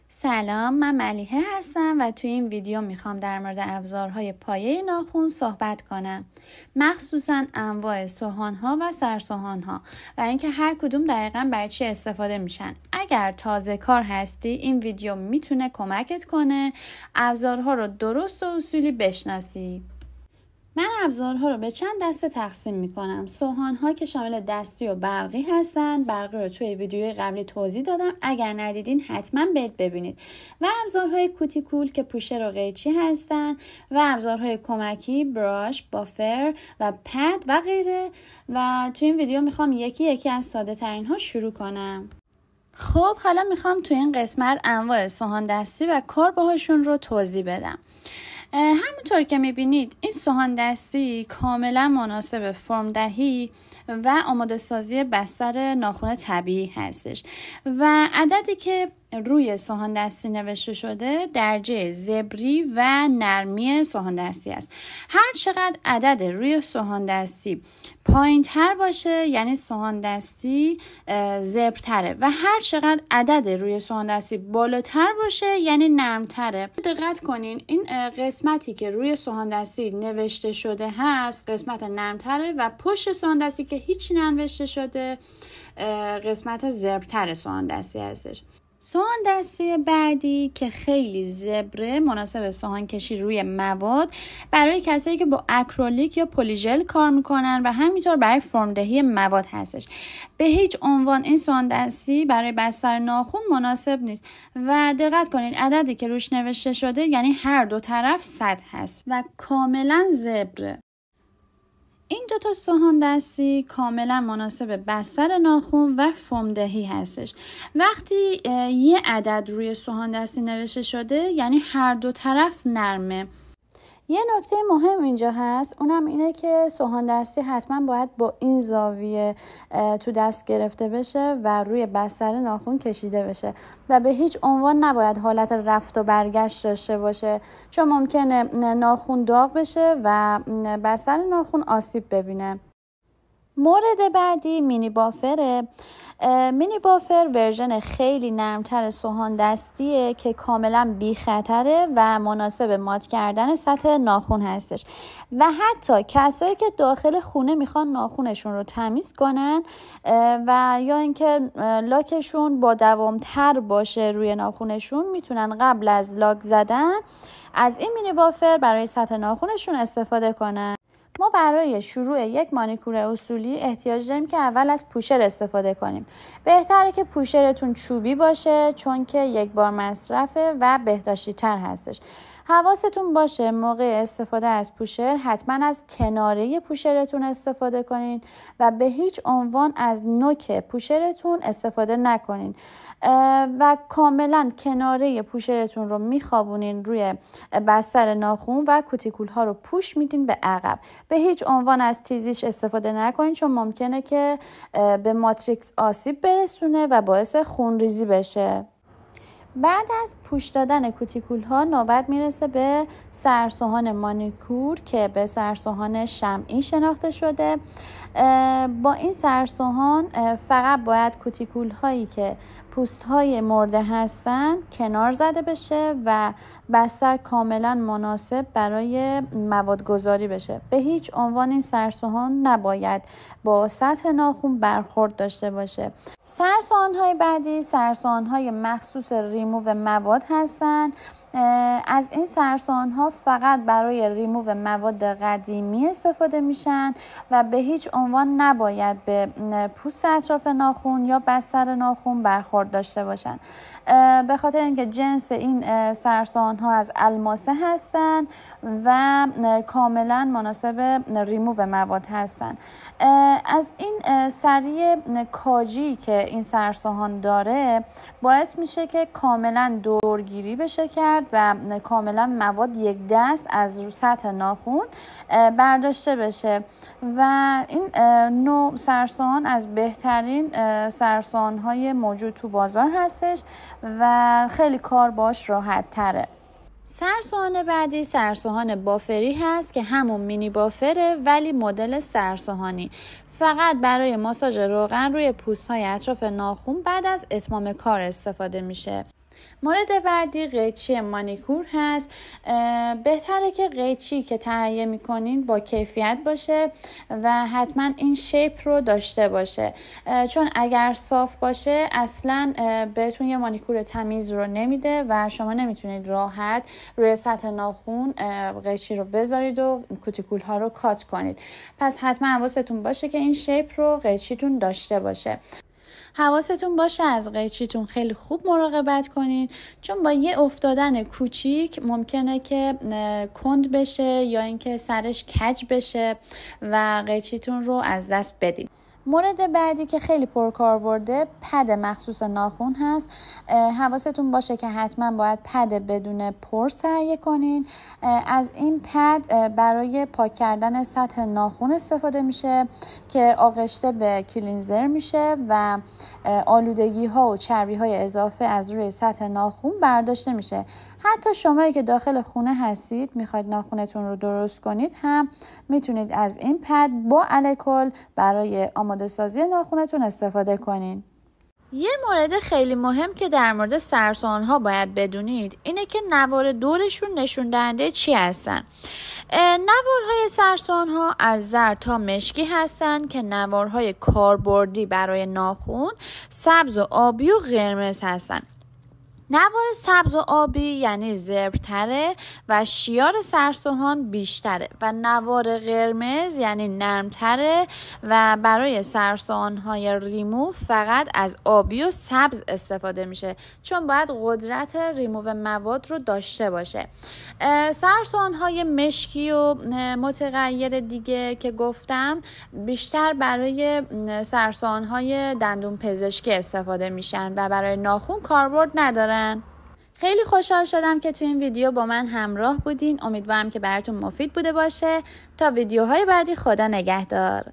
سلام، من ملیحه هستم و توی این ویدیو میخوام در مورد ابزارهای پایه ناخن صحبت کنم، مخصوصاً انواع سوهان‌ها و سرسوهان‌ها و اینکه هر کدوم دقیقاً برای چی استفاده میشن. اگر تازه کار هستی این ویدیو میتونه کمکت کنه ابزارها رو درست و اصولی بشناسی. من ابزارها رو به چند دسته تقسیم میکنم. سوهان‌ها که شامل دستی و برقی هستن. برقی رو توی ویدیوی قبلی توضیح دادم، اگر ندیدین حتما برید ببینید. و ابزارهای کوتیکول که پوشر و قیچی هستن و ابزارهای کمکی براش، بافر و پد و غیره. و توی این ویدیو میخوام یکی از ساده ترین ها شروع کنم. خب حالا میخوام توی این قسمت انواع سوهان دستی و کار باهاشون رو توضیح بدم. همونطور که میبینید این سوهان دستی کاملا مناسب فرم دهی و آماده سازی بستر ناخن طبیعی هستش و عددی که روی سوهان دستی نوشته شده درجه زبری و نرمی سوهان دستی است. هر چقدر عدد روی سوهان دستی پایین تر باشه یعنی سوهان دستی زبرتره و هر چقدر عدد روی سوهان دستی بالاتر باشه یعنی نرمتره. دقت کنین این قسمتی که روی سوهان دستی نوشته شده هست قسمت نرمتره و پشت سوهان دستی که هیچی ننوشته شده قسمت زبرتر سوهان دستی هستش. سوهان دستی بعدی که خیلی زبره مناسب سوهان کشی روی مواد برای کسایی که با اکریلیک یا پلیژل کار میکنن و همینطور برای فرمدهی مواد هستش. به هیچ عنوان این سوهان دستی برای بستر ناخن مناسب نیست و دقت کنید عددی که روش نوشته شده یعنی هر دو طرف 100 هست و کاملا زبره. این دوتا سوهان دستی کاملا مناسب بستر ناخن و فرمدهی هستش. وقتی یه عدد روی سوهان دستی نوشته شده یعنی هر دو طرف نرمه. یه نکته مهم اینجا هست، اونم اینه که سوهان دستی حتما باید با این زاویه تو دست گرفته بشه و روی بستر ناخن کشیده بشه و به هیچ عنوان نباید حالت رفت و برگشت داشته باشه چون ممکنه ناخن داغ بشه و بستر ناخن آسیب ببینه. مورد بعدی مینی بافره. مینی بافر ورژن خیلی نرمتر سوهان دستیه که کاملا بی خطره و مناسب مات کردن سطح ناخن هستش و حتی کسایی که داخل خونه میخوان ناخنشون رو تمیز کنن و یا اینکه لاکشون با دوامتر باشه روی ناخنشون میتونن قبل از لاک زدن از این مینی بافر برای سطح ناخنشون استفاده کنن. ما برای شروع یک مانیکور اصولی احتیاج داریم که اول از پوشر استفاده کنیم. بهتره که پوشرتون چوبی باشه چون که یک بار مصرفه و بهداشتی تر هستش. حواستون باشه موقع استفاده از پوشر حتما از کناره پوشرتون استفاده کنین و به هیچ عنوان از نوک پوشرتون استفاده نکنین و کاملا کناره پوشرتون رو میخوابونین روی بستر ناخن و کوتیکول ها رو پوش میدین به عقب. به هیچ عنوان از تیزیش استفاده نکنین چون ممکنه که به ماتریکس آسیب برسونه و باعث خونریزی بشه. بعد از پوش دادن کوتیکول ها نوبت میرسه به سرسوهان مانیکور که به سرسوهان شمعی شناخته شده. با این سرسوهان فقط باید کوتیکول هایی که پوست های مرده هستن کنار زده بشه و بستر کاملا مناسب برای مواد گذاری بشه. به هیچ عنوان این سرسوهان نباید با سطح ناخن برخورد داشته باشه. سرسوهان های بعدی سرسوهان های مخصوص ریموو مواد هستن. از این سرسوهان ها فقط برای ریموو مواد قدیمی استفاده میشن و به هیچ عنوان نباید به پوست اطراف ناخن یا بستر ناخن برخورد داشته باشن به خاطر اینکه جنس این سرسوهان ها از الماسه هستن و کاملا مناسب ریموو مواد هستن. از این سری کاجی که این سرسوهان داره باعث میشه که کاملا دورگیری بشه کرد و کاملا مواد یک دست از رو سطح ناخن برداشته بشه و این نوع سرسوهان از بهترین سرسوهان های موجود تو بازار هستش و خیلی کار باش راحت تره. سرسوهان بعدی سرسوهان بافری هست که همون مینی بافره ولی مدل سرسوهانی، فقط برای ماساژ روغن روی پوست‌های اطراف ناخن بعد از اتمام کار استفاده میشه. مورد بعدی قیچی مانیکور هست. بهتره که قیچی که تهیه میکنین با کیفیت باشه و حتما این شیپ رو داشته باشه، چون اگر صاف باشه اصلا بهتون یه مانیکور تمیز رو نمیده و شما نمیتونید راحت روی سطح ناخن قیچی رو بذارید و کوتیکول ها رو کات کنید. پس حتما حواستون باشه که این شیپ رو قیچیتون داشته باشه. حواستون باشه از قیچیتون خیلی خوب مراقبت کنین، چون با یه افتادن کوچیک ممکنه که کند بشه یا اینکه سرش کج بشه و قیچیتون رو از دست بدین. مورد بعدی که خیلی پرکاربرده پد مخصوص ناخن هست. حواستون باشه که حتما باید پد بدون پرس تهیه کنین. از این پد برای پاک کردن سطح ناخن استفاده میشه که آغشته به کلینزر میشه و آلودگی ها و چربی های اضافه از روی سطح ناخن برداشته میشه. حتی شمایی که داخل خونه هستید میخواید ناخنتون رو درست کنید هم میتونید از این پد با الکل برای آماده سازی ناخنتون استفاده کنین. یه مورد خیلی مهم که در مورد سرسوهان‌ها باید بدونید اینه که نوار دورشون نشون دهنده چی هستن. نوارهای سرسوهان‌ها از زرد تا مشکی هستن که نوارهای کاربردی برای ناخن سبز و آبی و قرمز هستن. نوار سبز و آبی یعنی زبرتره و شیار سرسوهان بیشتره و نوار قرمز یعنی نرمتره و برای سرسوهان‌های ریموو فقط از آبی و سبز استفاده میشه، چون باید قدرت ریموو مواد رو داشته باشه. سرسوهان‌های مشکی و متغیر دیگه که گفتم بیشتر برای سرسوهان‌های دندون پزشکی استفاده میشن و برای ناخن کاربرد ندارن. خیلی خوشحال شدم که تو این ویدیو با من همراه بودین. امیدوارم که براتون مفید بوده باشه. تا ویدیوهای بعدی، خدا نگهدار.